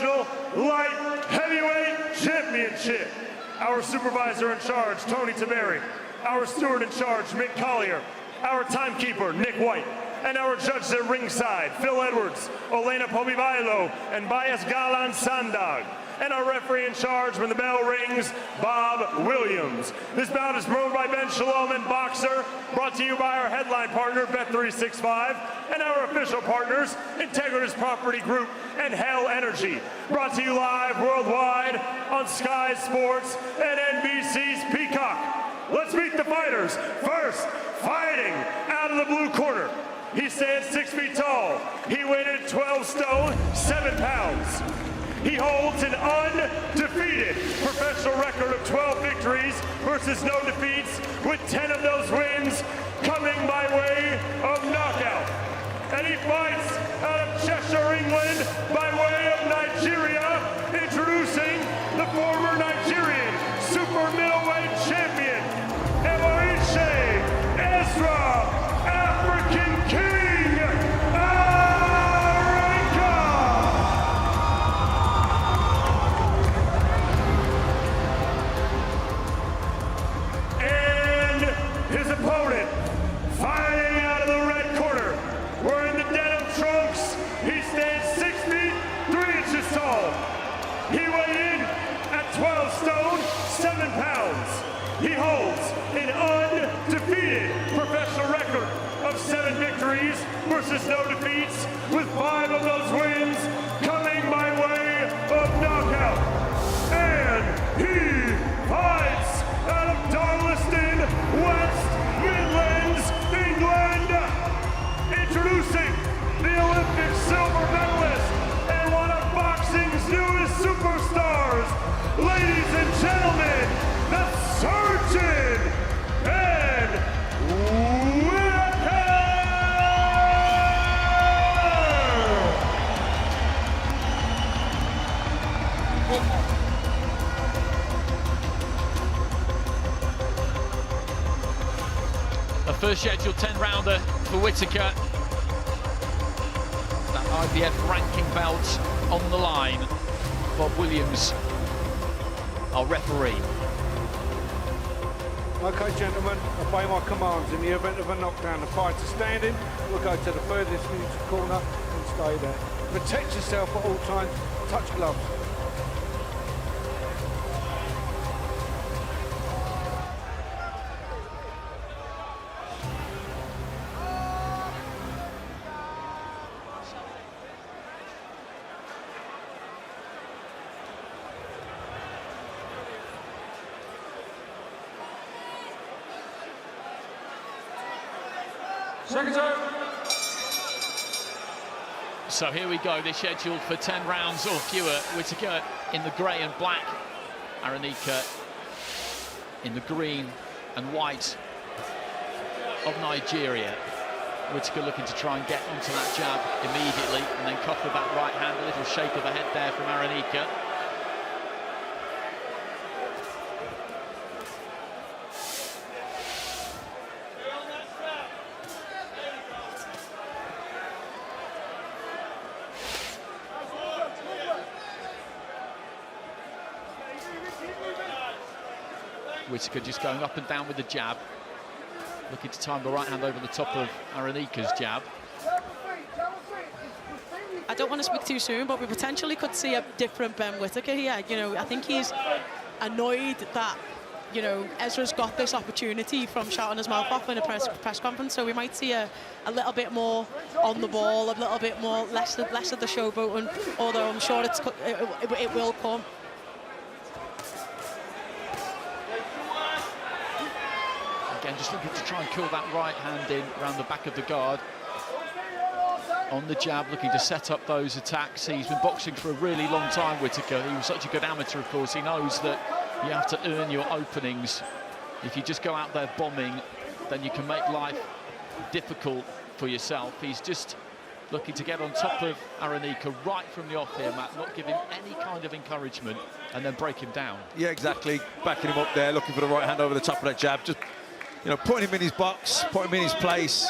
International Light Heavyweight Championship. Our supervisor in charge, Tony Taberi. Our steward in charge, Mick Collier. Our timekeeper, Nick White. And our judges at ringside, Phil Edwards, Olena Pomivailo, and Bias Galan Sandag. And our referee in charge when the bell rings, Bob Williams. This bout is promoted by Ben Shalom and Boxer, brought to you by our headline partner, Bet365, and our official partners, Integritas Property Group and Hell Energy. Brought to you live worldwide on Sky Sports and NBC's Peacock. Let's meet the fighters. First, fighting out of the blue corner. He stands 6 feet tall. He weighed 12 stone, 7 pounds. He holds an undefeated professional record of 12 victories versus no defeats, with 10 of those wins coming by way of knockout. And he fights out of Cheshire, England, by way of Nigeria, introducing the former Nigerian super middleweight champion, Ezra African King Arenyeka. And his opponent, fighting out of the red corner, wearing the denim trunks, he stands 6 feet 3 inches tall. He weighed in at 12 stone, 7 pounds. He holds an undefeated professional record of 7 victories versus no defeats, with 5 of those wins coming by way of knockout. And he fights out of Darlaston, West Midlands, England. Introducing the Olympic silver medalist and one of boxing's newest superstars, ladies and gentlemen, the Surgeon and Whittaker! The first scheduled 10-rounder for Whittaker. That IBF ranking belt on the line. Bob Williams, our referee. Okay, gentlemen, obey my commands. In the event of a knockdown, the fighter standing will go to the furthest neutral corner and stay there. Protect yourself at all times. Touch gloves. So here we go, they're scheduled for 10 rounds or fewer. Whittaker in the grey and black, Arenyeka in the green and white of Nigeria. Whittaker looking to try and get onto that jab immediately and then cuff with that right hand. A little shake of the head there from Arenyeka. Whittaker just going up and down with the jab, looking to time the right hand over the top of Arenyeka's jab. I don't want to speak too soon, but we potentially could see a different Ben Whittaker here. You know, I think he's annoyed that, you know, Ezra's got this opportunity from shouting his mouth off in a press conference, so we might see a little bit more on the ball, a little bit more, less of the showboating, although I'm sure it will come. Again, just looking to try and kill that right hand in around the back of the guard. On the jab, looking to set up those attacks. He's been boxing for a really long time, Whittaker. He was such a good amateur, of course. He knows that you have to earn your openings. If you just go out there bombing, then you can make life difficult for yourself. He's just looking to get on top of Arenyeka right from the off here, Matt, not give him any kind of encouragement and then break him down. Yeah, exactly. Backing him up there, looking for the right hand over the top of that jab. Just, you know, putting him in his box, putting him in his place.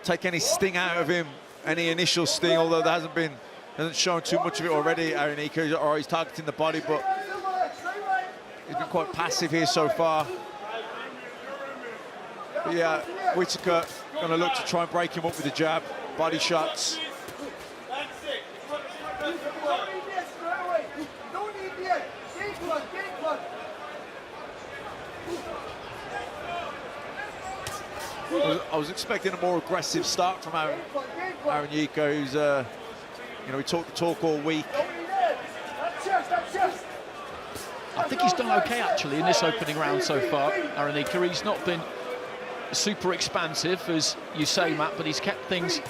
Take any sting out of him, any initial sting, although there hasn't been Hasn't shown too much of it already, Arenyeka, or he's targeting the body, but he's been quite passive here so far. But yeah, Whittaker going to look to try and break him up with the jab, body shots. I was expecting a more aggressive start from Arenyeka, who's, you know, he talked the talk all week. I think he's done okay, actually, in this opening round so far, Arenyeka. He's not been super expansive, as you say, Matt, but he's kept things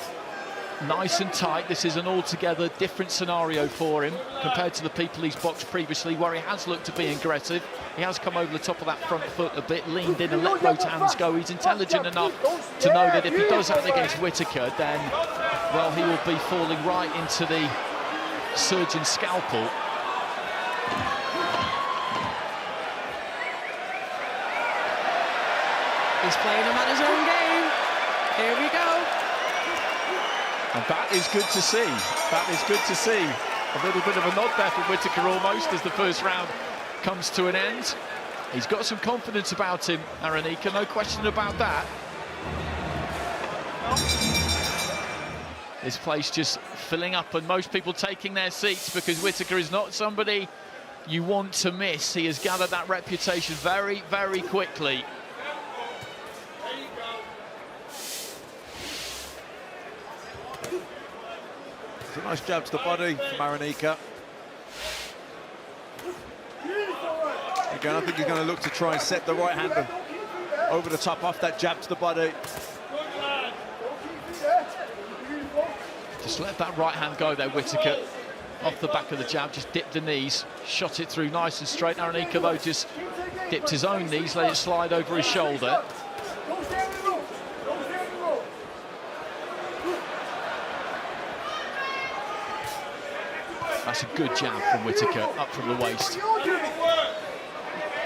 nice and tight. This is an altogether different scenario for him compared to the people he's boxed previously, where he has looked to be aggressive. He has come over the top of that front foot a bit, leaned in and let both hands go. He's intelligent enough to know that if he does that against Whittaker, then, well, he will be falling right into the surgeon's scalpel. He's playing him at his own game. Here we go. And that is good to see. That is good to see. A little bit of a nod there from Whittaker almost as the first round comes to an end. He's got some confidence about him, Arenyeka, no question about that. This place just filling up and most people taking their seats because Whittaker is not somebody you want to miss. He has gathered that reputation very, very quickly. It's a nice jab to the body from Arenyeka. Again, I think he's going to look to try and set the right hand over the top off that jab to the body. Just let that right hand go there, Whittaker. Off the back of the jab, just dipped the knees, shot it through nice and straight. Arenyeka, though, just dipped his own knees, let it slide over his shoulder. That's a good jab from Whittaker, up from the waist.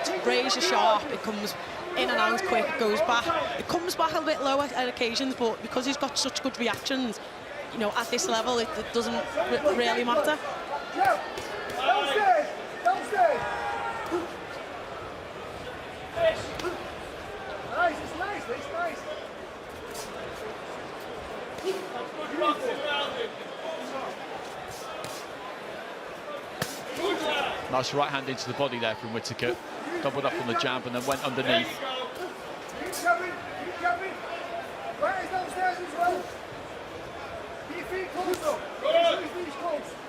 It's razor sharp, it comes in and out quick, it goes back. It comes back a bit low at occasions, but because he's got such good reactions, you know, at this level, it doesn't really matter. Nice right hand into the body there from Whittaker. Doubled up on the jab and then went underneath.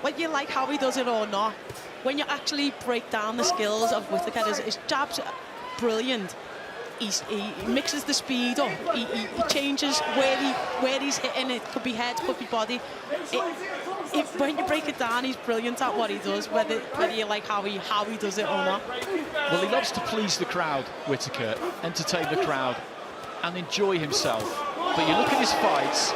Whether you like how he does it or not, when you actually break down the skills of Whittaker, his jabs are brilliant. He mixes the speed up. He changes where he's hitting. It could be head, could be body. When you break it down, he's brilliant at what he does, whether you like how he does it or not. Well, he loves to please the crowd, Whittaker, entertain the crowd and enjoy himself. But you look at his fights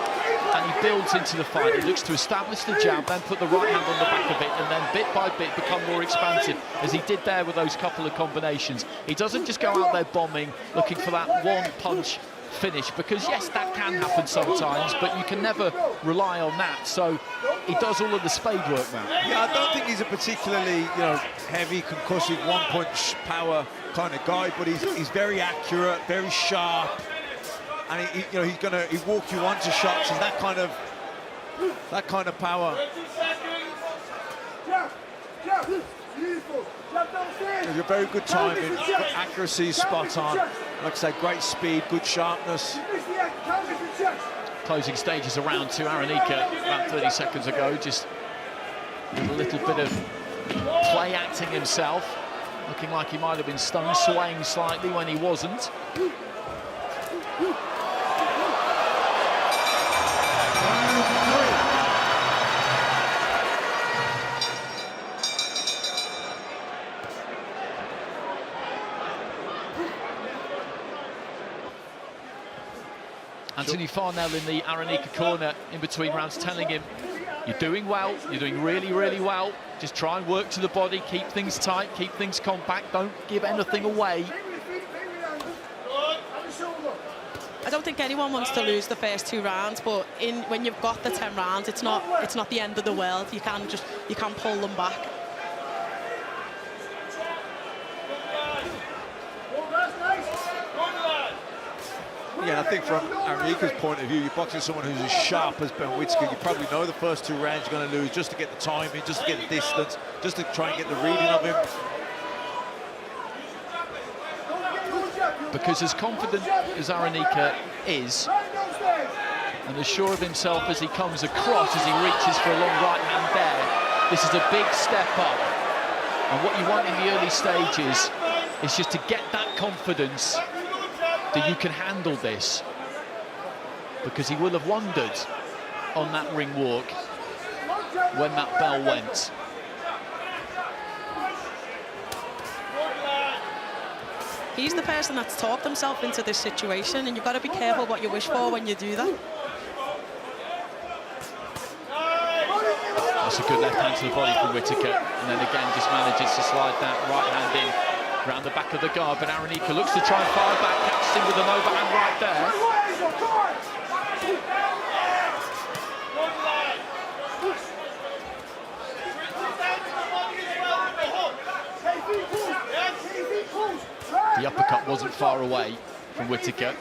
and he builds into the fight. He looks to establish the jab, then put the right hand on the back of it, and then bit by bit become more expansive, as he did there with those couple of combinations. He doesn't just go out there bombing, looking for that one punch finish, because yes, that can happen sometimes, but you can never rely on that. So he does all of the spade work now. Yeah, I don't think he's a particularly, you know, heavy, concussive, one-punch power kind of guy, but he's very accurate, very sharp, and he'll walk you onto shots. He's that kind of power. There's a very good timing, accuracy is spot on. Like I say, great speed, good sharpness. Closing stages around to Arenyeka about 30 seconds ago, just with a little bit of play acting himself, looking like he might have been stunned, swaying slightly when he wasn't. Anthony Farnell in the Arenyeka corner in between rounds, telling him, you're doing well, you're doing really, really well. Just try and work to the body, keep things tight, keep things compact, don't give anything away. I don't think anyone wants to lose the first 2 rounds, but when you've got the 10 rounds, it's not the end of the world. You can pull them back. Yeah, I think from Arenyeka's point of view, you're boxing someone who's as sharp as Ben Whittaker. You probably know the first 2 rounds you're going to lose just to get the timing, just to get the distance, just to try and get the reading of him. Because as confident as Arenyeka is, and as sure of himself as he comes across as he reaches for a long right hand there, this is a big step up. And what you want in the early stages is just to get that confidence that you can handle this, because he will have wondered on that ring walk when that bell went. He's the person that's talked himself into this situation, and you've got to be careful what you wish for when you do that. That's a good left hand to the body from Whittaker, and then again just manages to slide that right hand in around the back of the guard, but Arenyeka looks to try and fire back, catches him with an overhand right there. The uppercut wasn't far away from Whittaker.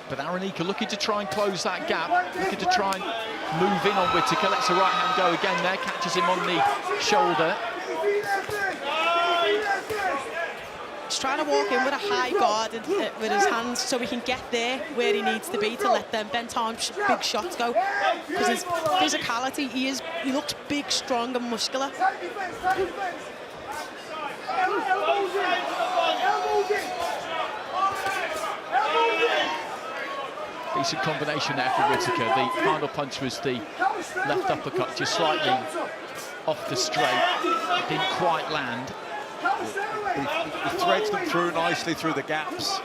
But Arenyeka looking to try and close that gap, looking to try and move in on Whittaker. Lets the right hand go again there, catches him on the shoulder. He's trying to walk in with a high guard with his hands so he can get there where he needs to be to let them bent arm big shots go. Because his physicality, he looks big, strong and muscular. Decent combination there for Whittaker. The final punch was the left uppercut, just slightly off the straight. Didn't quite land. He threads them through nicely through the gaps.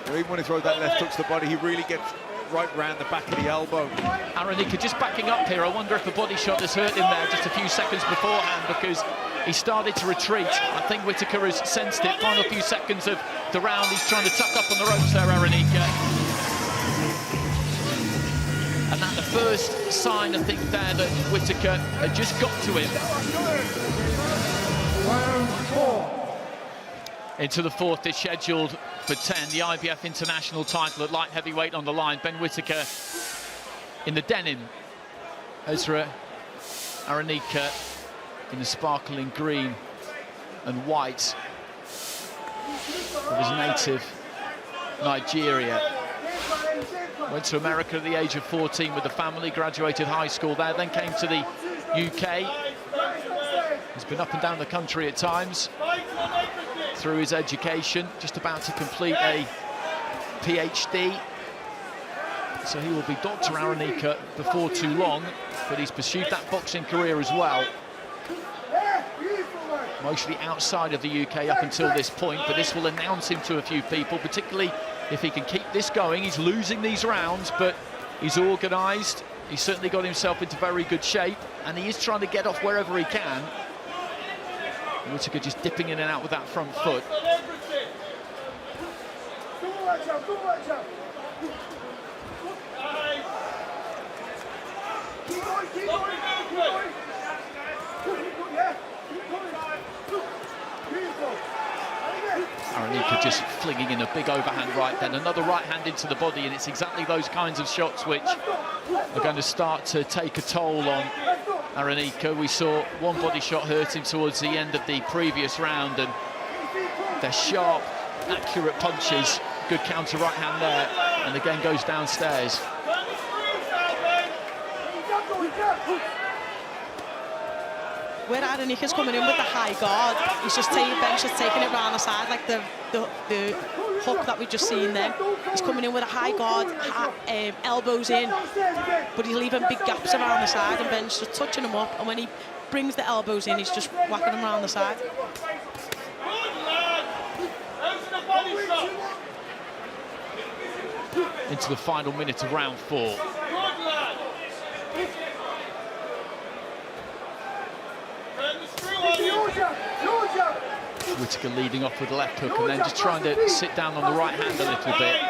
Even when he throws that left hook to the body, he really gets right round the back of the elbow. Arenyeka just backing up here. I wonder if the body shot has hurt him there just a few seconds beforehand, because he started to retreat. I think Whittaker has sensed it. Final few seconds of the round, he's trying to tuck up on the ropes there, Arenyeka. And that's the first sign, I think, there that Whittaker had just got to him. Into the 4th is scheduled for 10. The IBF International title at light heavyweight on the line. Ben Whittaker in the denim. Ezra Arenyeka in the sparkling green and white of his native Nigeria. Went to America at the age of 14 with the family, graduated high school there, then came to the UK. He's been up and down the country at times through his education, just about to complete a PhD. So he will be Dr. Arenyeka before too long, but he's pursued that boxing career as well. Mostly outside of the UK up until this point, but this will announce him to a few people, particularly if he can keep this going. He's losing these rounds, but he's organised. He's certainly got himself into very good shape, and he is trying to get off wherever he can. Whittaker just dipping in and out with that front foot. Arenyeka just flinging in a big overhand right, then another right hand into the body, and it's exactly those kinds of shots which are going to start to take a toll on Arenyeka. We saw one body shot hurt him towards the end of the previous round, and they're sharp, accurate punches. Good counter right hand there, and again goes downstairs. Where Arenyeka's coming in with the high guard, he's just Ben's just taking it round the side, like the hook that we've just seen there. He's coming in with a high guard, elbows in, but he's leaving big gaps around the side, and Ben's just touching him up, and when he brings the elbows in, he's just whacking him around the side. Into the final minute of round 4. Whittaker leading off with the left hook and then just trying to sit down on the right hand a little bit.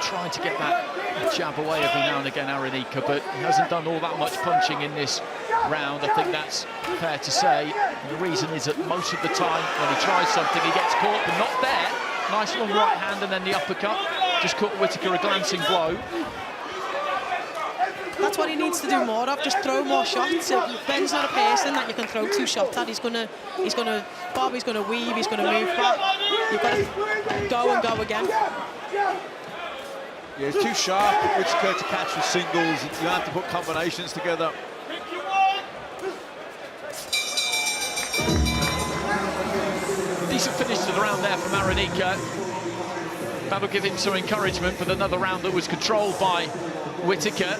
Trying to get that jab away every now and again, Arenyeka, but he hasn't done all that much punching in this round. I think that's fair to say. And the reason is that most of the time when he tries something, he gets caught, but not there. Nice long right hand and then the uppercut. Just caught Whittaker a glancing blow. That's what he needs to do more of, just throw more shots. Ben's not a person that you can throw 2 shots at. He's gonna bob, he's gonna weave, he's gonna move back. You've got to go and go again. Yeah, it's too sharp for Whittaker to catch with singles. You have to put combinations together. Decent finish to the round there from Arenyeka. That'll give him some encouragement for another round that was controlled by Whittaker.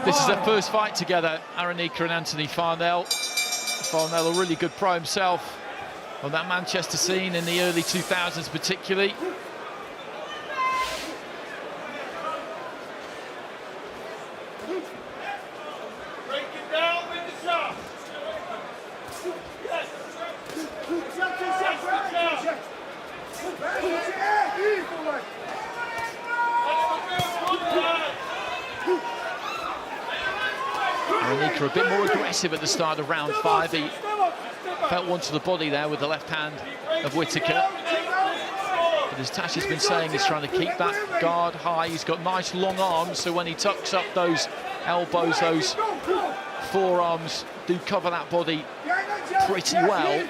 This is their first fight together, Arenyeka and Anthony Farnell. Farnell, a really good pro himself on that Manchester scene in the early 2000s particularly. Arenyeka a bit more aggressive at the start of round 5. He felt one to the body there with the left hand of Whittaker. But as Tash has been saying, he's trying to keep that guard high. He's got nice long arms, so when he tucks up those elbows, those forearms do cover that body pretty well.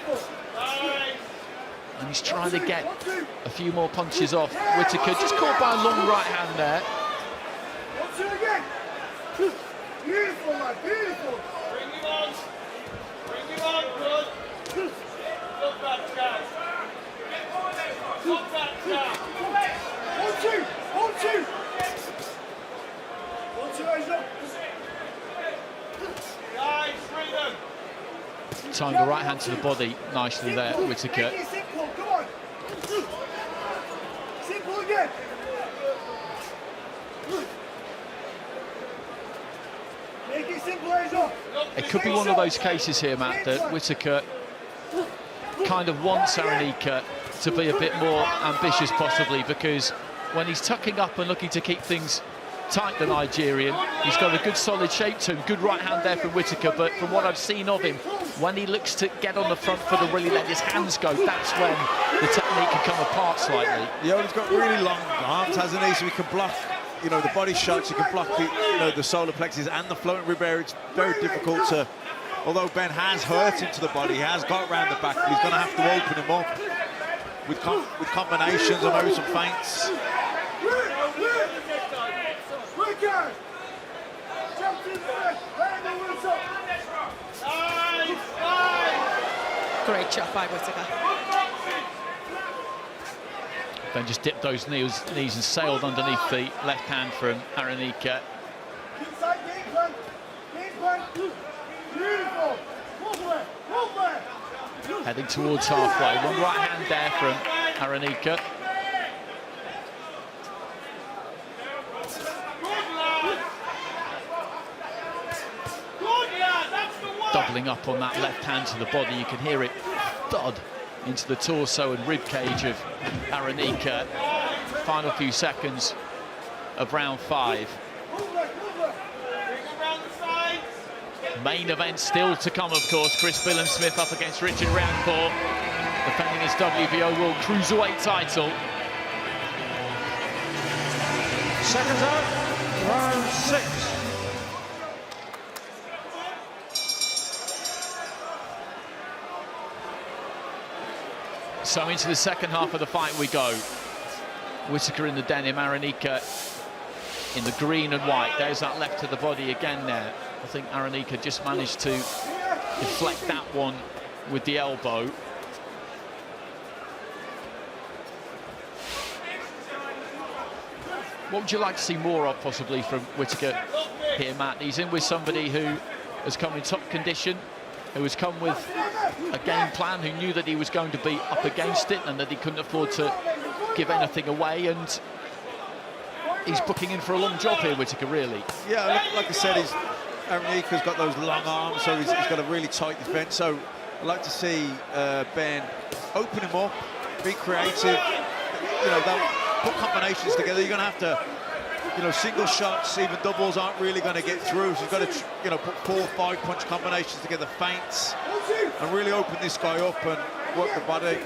And he's trying to get a few more punches off. Whittaker just caught by a long right hand there. Beautiful, man, beautiful. Bring him on. Bring him on, good. Look that down. Look that down. 1, 2, 1, 2. 1, 2, Ezra. Nice, freedom. Tying the right hand to the body nicely there, Whittaker. Make it simple, come on. Simple again. Make it simple, Ezra. It could be one of those cases here, Matt, that Whittaker kind of wants Arenyeka to be a bit more ambitious possibly, because when he's tucking up and looking to keep things tight, the Nigerian, he's got a good solid shape to him, good right hand there from Whittaker, but from what I've seen of him, when he looks to get on the front foot and really let his hands go, that's when the technique can come apart slightly. Yeah, he's got really long arms, hasn't he? So he can block, you know, the body shots, he can block the, you know, the solar plexus and the floating rib area. It's very difficult to, although Ben has hurt him to the body, he has got round the back, but he's going to have to open him up with combinations and maybe some feints. Great shot by Whittaker. Then just dipped those knees and sailed underneath the left hand from Arenyeka. Inside game plan. Game plan. Beautiful. Move. Heading towards halfway. One right hand there from Arenyeka. Doubling up on that left hand to the body, you can hear it thud into the torso and rib cage of Arenyeka. Final few seconds of round 5. Main event still to come, of course. Chris Billon-Smith up against Richard Riancourt, defending his WBO World Cruiserweight title. Seconds out, round 6. So into the second half of the fight we go. Whittaker in the denim, Arenyeka in the green and white. There's that left to the body again there. I think Arenyeka just managed to deflect that one with the elbow. What would you like to see more of, possibly, from Whittaker here, Matt? He's in with somebody who has come in top condition, who has come with a game plan, who knew that he was going to be up against it and that he couldn't afford to give anything away. And he's booking in for a long job here, Whittaker, really. Yeah, like I said, Arenyeka's got those long arms, so he's got a really tight defence. So I'd like to see Ben open him up, be creative. You know, they'll put combinations together. You're going to have to, you know, single shots, even doubles aren't really going to get through. So you've got to, you know, put 4 or 5 punch combinations together, feints, and really open this guy up and work the body.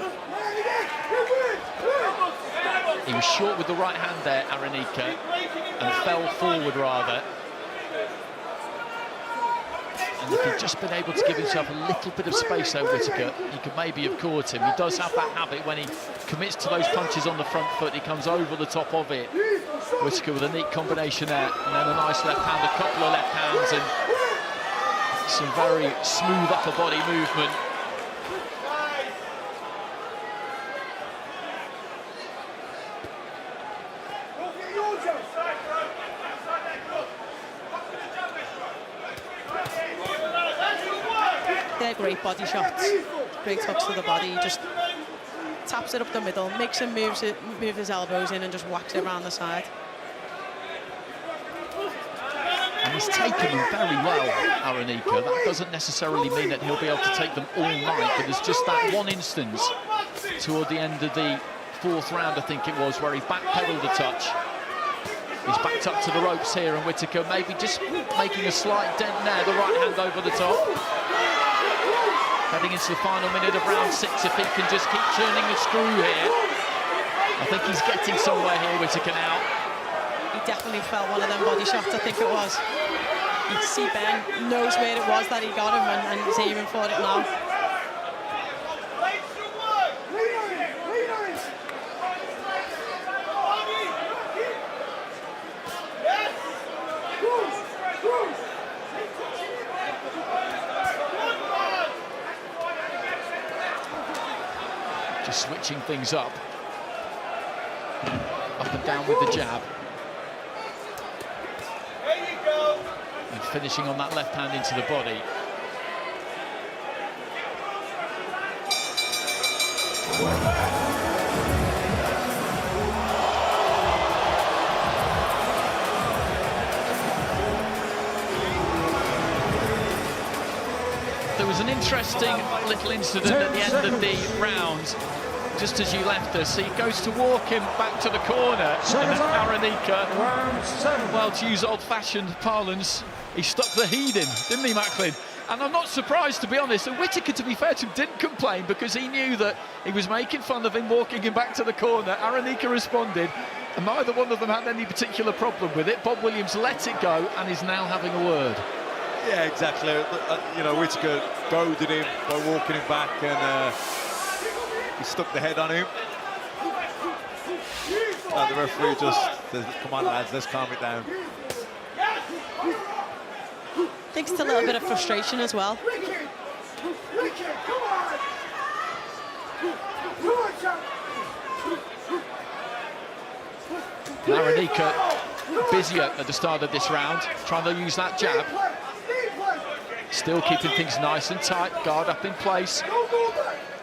He was short with the right hand there, Arenyeka, and fell forward rather. And if he'd just been able to give himself a little bit of space there, Whittaker, he could maybe have caught him. He does have that habit when he commits to those punches on the front foot, he comes over the top of it. Whittaker with a neat combination there, and then a nice left hand, a couple of left hands, and some very smooth upper body movement. They're great body shots, great hooks to the body. He just taps it up the middle, makes him move his elbows in and just whacks it around the side. And he's taken them very well, Arenyeka. That doesn't necessarily mean that he'll be able to take them all night, but there's just that one instance toward the end of the 4th round, I think it was, where he backpedaled a touch. He's backed up to the ropes here, and Whittaker maybe just making a slight dent there, the right hand over the top. Heading into the final minute of round 6, if he can just keep turning the screw here. I think he's getting somewhere here, Whittaker, now. He definitely felt one of them body shots, I think it was. You can see Ben knows where it was that he got him and he's aiming for it now. Just switching things up and down with the jab. And finishing on that left hand into the body. There was an interesting little incident at the end of the round, just as you left us. He goes to walk him back to the corner, and Arenyeka, well, to use old-fashioned parlance, he stuck the heat in, didn't he, Macklin? And I'm not surprised, to be honest. And Whittaker, to be fair to him, didn't complain because he knew that he was making fun of him, walking him back to the corner. Arenyeka responded, and neither one of them had any particular problem with it. Bob Williams let it go and is now having a word. Yeah, exactly. You know, Whittaker goaded him by walking him back, and he stuck the head on him. And the referee just says, come on, lads, let's calm it down. I think it's a little bit of frustration as well. Arenyeka busier at the start of this round, trying to use that jab. Still keeping things nice and tight, guard up in place,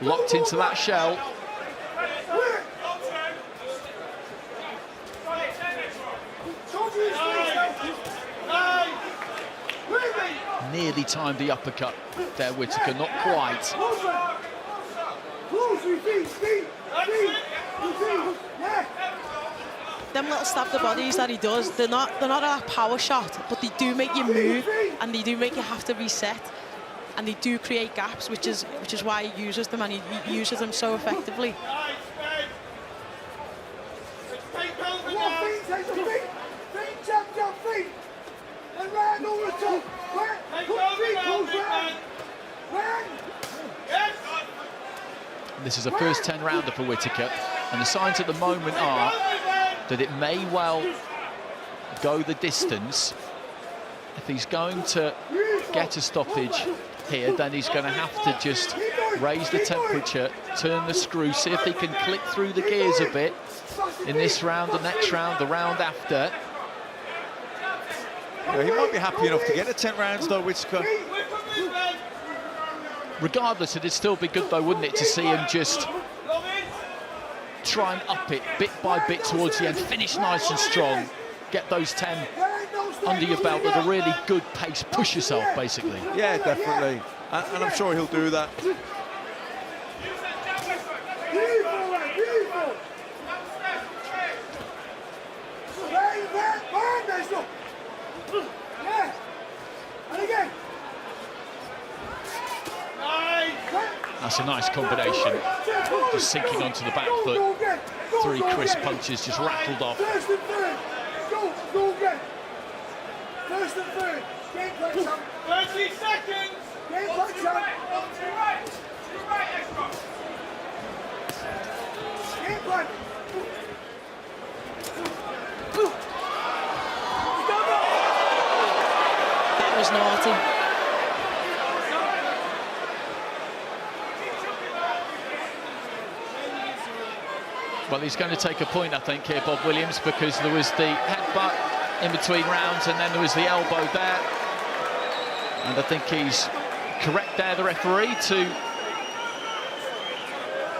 locked into that shell. Nearly timed the uppercut there, Whittaker, not quite. Them little stab the bodies that he does, they're not a power shot, but they do make you move and they do make you have to reset, and they do create gaps, which is why he uses them, and he uses them so effectively. This is a first 10-rounder for Whittaker, and the signs at the moment are that it may well go the distance. If he's going to get a stoppage here, then he's going to have to just raise the temperature, turn the screw, see if he can click through the gears a bit in this round, the next round, the round after. Yeah, he might be happy enough to get to 10 rounds, though, Whittaker. Regardless, it'd still be good, though, wouldn't it, to see him just try and up it bit by bit towards the end, finish nice and strong. get those 10 under your belt at a really good pace. Push yourself, basically. Yeah, definitely. And I'm sure he'll do that. That's a nice combination. Just sinking onto the back foot. 3 crisp punches just rattled off. First and third. Go again. First and third. Game play, champ. 30 seconds. Game play, champ. To your right, Ezra. Game play. That was naughty. Well, he's going to take a point, I think, here, Bob Williams, because there was the headbutt in between rounds and then there was the elbow there. And I think he's correct there, the referee, to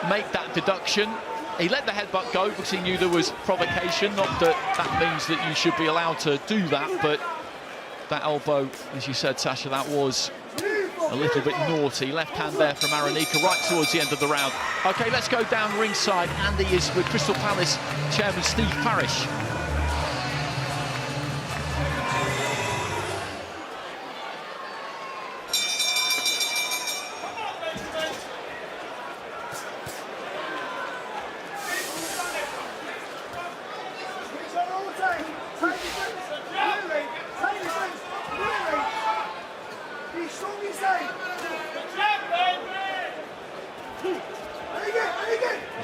make that deduction. He let the headbutt go because he knew there was provocation, not that that means that you should be allowed to do that, but that elbow, as you said, Sasha, that was a little bit naughty. Left hand there from Arenyeka right towards the end of the round. OK, let's go down ringside. Andy is with Crystal Palace chairman Steve Parish.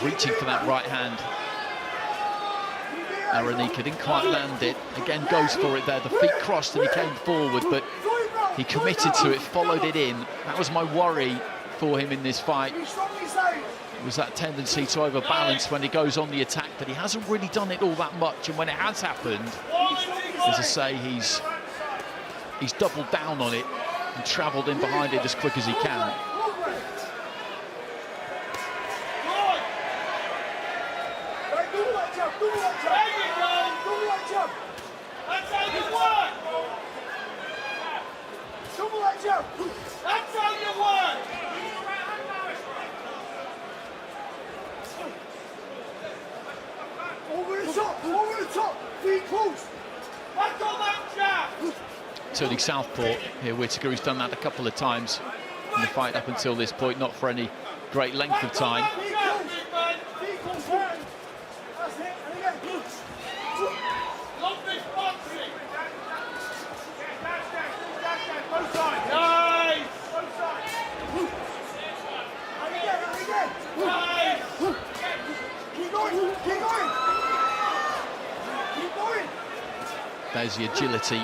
Reaching for that right hand. Arenyeka didn't quite land it. Again, goes for it there. The feet crossed and he came forward, but he committed to it, followed it in. That was my worry for him in this fight. It was that tendency to overbalance when he goes on the attack, but he hasn't really done it all that much. And when it has happened, as I say, he's doubled down on it and travelled in behind it as quick as he can. That's how you work! Over the top, feet close. Back on that jab! Turning southpaw here, Whittaker. He's done that a couple of times in the fight up until this point, not for any great length of time. There's the agility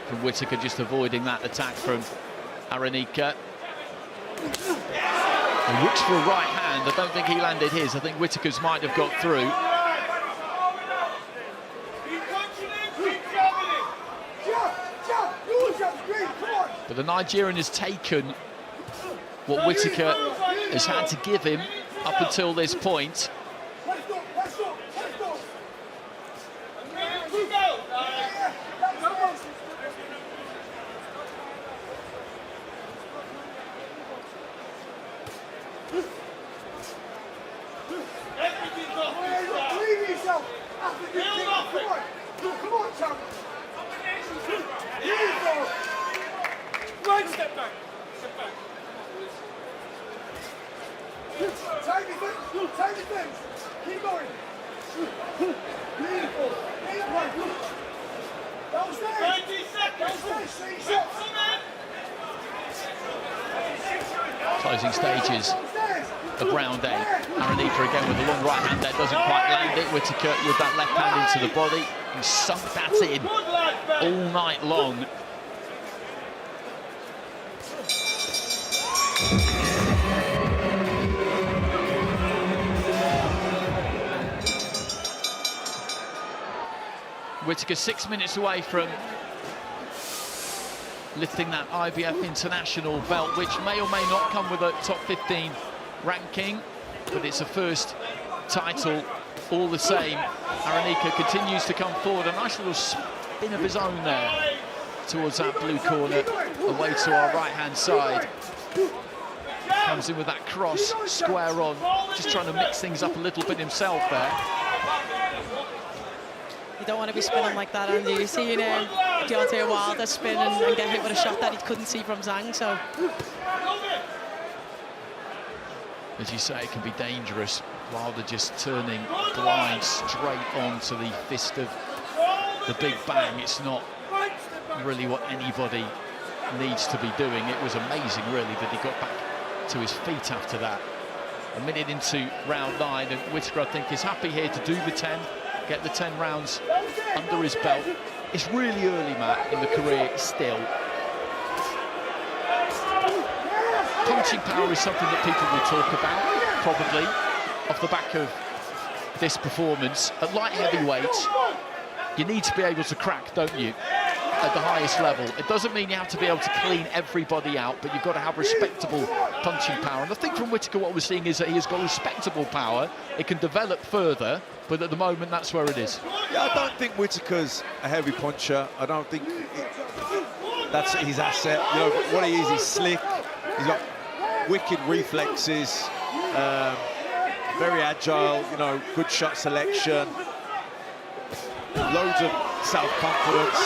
from Whittaker, just avoiding that attack from Arenyeka. He looks for a right hand. I don't think he landed his. I think Whittaker's might have got through. But the Nigerian has taken what Whittaker has had to give him up until this point. Closing stages of round 8. Arenyeka again with a long right hand there, doesn't quite land it. Whittaker with that left hand into the body. He sunk that in all night long. Whittaker 6 minutes away from lifting that IBF International belt, which may or may not come with a top 15 ranking, but it's a first title all the same, Arenyeka continues to come forward. A nice little spin of his own there towards that blue corner, away to our right-hand side. Comes in with that cross, square on, just trying to mix things up a little bit himself there. You don't want to be spinning like that, Andy. You've seen Deontay Wilder spin and get hit with a shot that he couldn't see from Zhang, so... As you say, it can be dangerous. Wilder just turning blind straight onto the fist of the big bang. It's not really what anybody needs to be doing. It was amazing, really, that he got back to his feet after that. A minute into round 9, and Whittaker, I think, is happy here to do the 10, get the 10 rounds under his belt. It's really early, Matt, in the career still. Punching power is something that people will talk about, probably, off the back of this performance. At light heavyweight, you need to be able to crack, don't you, at the highest level. It doesn't mean you have to be able to clean everybody out, but you've got to have respectable punching power. And I think from Whittaker, what we're seeing is that he has got respectable power. It can develop further, but at the moment, that's where it is. Yeah, I don't think Whittaker's a heavy puncher. I don't think that's his asset. You know, what he is, he's slick. He's got wicked reflexes, very agile, you know, good shot selection, loads of self-confidence.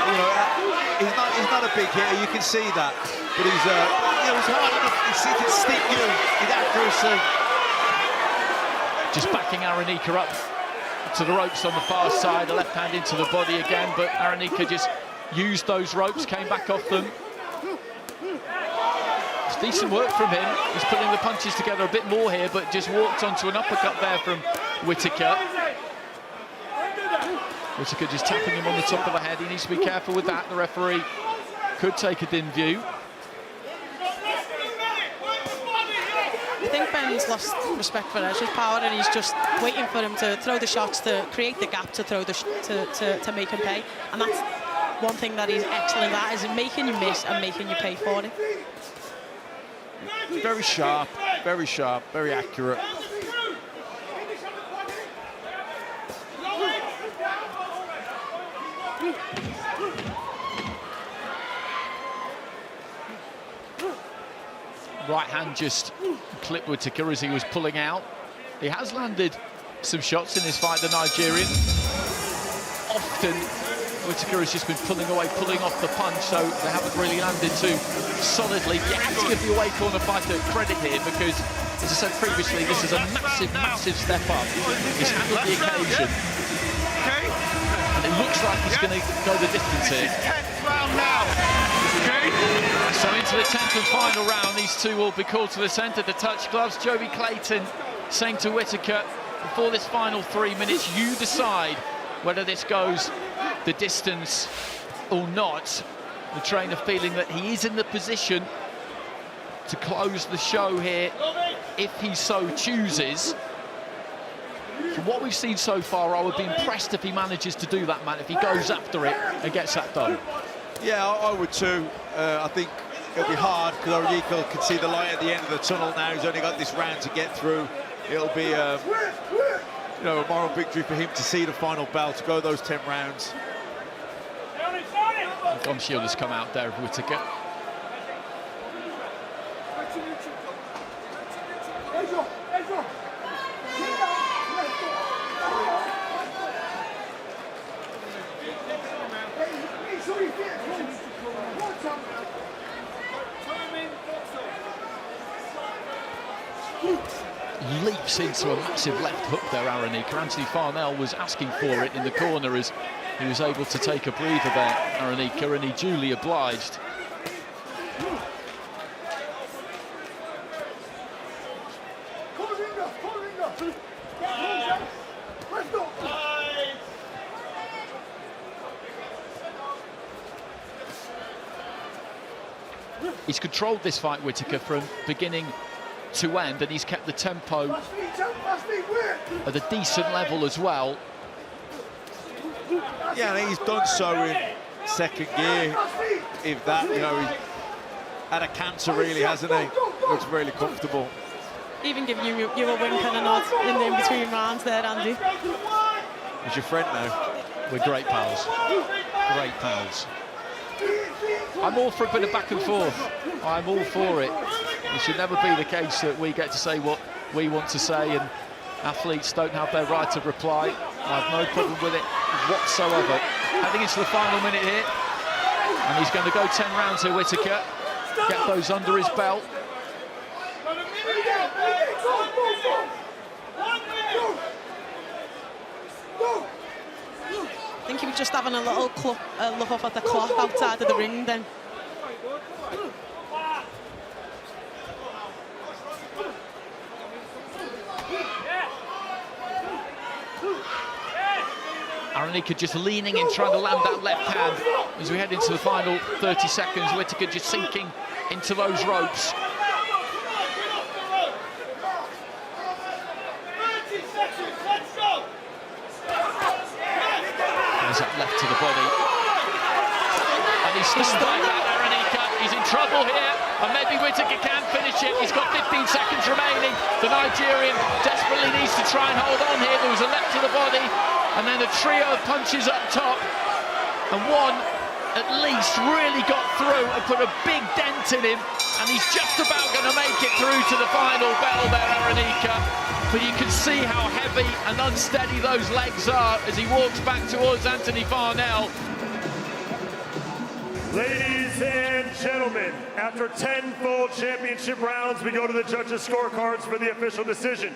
You know, he's not a big hitter, you can see that, but he's, you know, he's hard enough. He can stick you with accuracy. Just backing Arenyeka up to the ropes on the far side, a left hand into the body again, but Arenyeka just used those ropes, came back off them. It's decent work from him. He's putting the punches together a bit more here, but just walked onto an uppercut there from Whittaker. Whittaker just tapping him on the top of the head. He needs to be careful with that. The referee could take a dim view. I think Ben's lost respect for Ezra's power, and he's just waiting for him to throw the shots, to create the gap, to throw the to make him pay. And that's one thing that he's excellent at, is making you miss and making you pay for it. Very sharp, very accurate. Right hand just clipped Whittaker as he was pulling out. He has landed some shots in his fight, the Nigerian. Often Whittaker has just been pulling away, pulling off the punch, so they haven't really landed too solidly. You have to give the away corner fighter credit here, because, as I said previously, this is a massive, massive step up. He's handled the occasion. And it looks like he's going to go the distance here. So into the 10th and final round, these two will be called to the centre to touch gloves. Joey Clayton saying to Whittaker, before this final 3 minutes, you decide whether this goes the distance or not. The trainer feeling that he is in the position to close the show here if he so chooses. From what we've seen so far, I would be impressed if he manages to do that, man, if he goes after it and gets that done. Yeah, I would too. I think it'll be hard, because Arenyeka can see the light at the end of the tunnel now. He's only got this round to get through. It'll be you know, a moral victory for him to see the final bell, to go those 10 rounds. Gum Shield has come out there of Whittaker. Leaps into a massive left hook there, Arenyeka. Anthony Farnell was asking for it in the corner as he was able to take a breather there, Arenyeka, and he duly obliged. He's controlled this fight, Whittaker, from beginning to end, and he's kept the tempo at a decent level as well. Yeah, and he's done so in second gear, if that, you know, he's had a canter really, hasn't he? Looks really comfortable. Even giving you a wink and a nod in the in-between rounds there, Andy. He's your friend now. We're great pals. Great pals. I'm all for a bit of back and forth. I'm all for it. It should never be the case that we get to say what we want to say and athletes don't have their right to reply. I have no problem with it whatsoever. Heading into the final minute here, and he's going to go 10 rounds here, Whittaker. Get those under his belt. I think he was just having a little look off at the clock outside of the ring then. Arenyeka just leaning in, trying to land that left hand as we head into the final 30 seconds. Whittaker just sinking into those ropes. There's that left to the body. And he's stunned like that, Arenyeka. He's in trouble here, and maybe Whittaker can finish it. He's got 15 seconds remaining. The Nigerian desperately needs to try and hold on here. There was a left to the body, and then a trio of punches up top, and one at least really got through and put a big dent in him, and he's just about going to make it through to the final bell there, Arenyeka. But you can see how heavy and unsteady those legs are as he walks back towards Anthony Farnell. Ladies and gentlemen, after 10 full championship rounds, we go to the judges' scorecards for the official decision.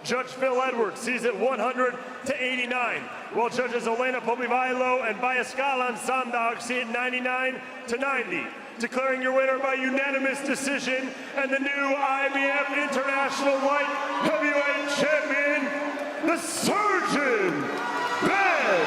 Judge Phil Edwards sees it 100-89, while judges Elena Pomivailo and Bayaskalan Sandag see it 99-90. Declaring your winner by unanimous decision and the new IBF International Light Heavyweight Champion, the Surgeon, Ben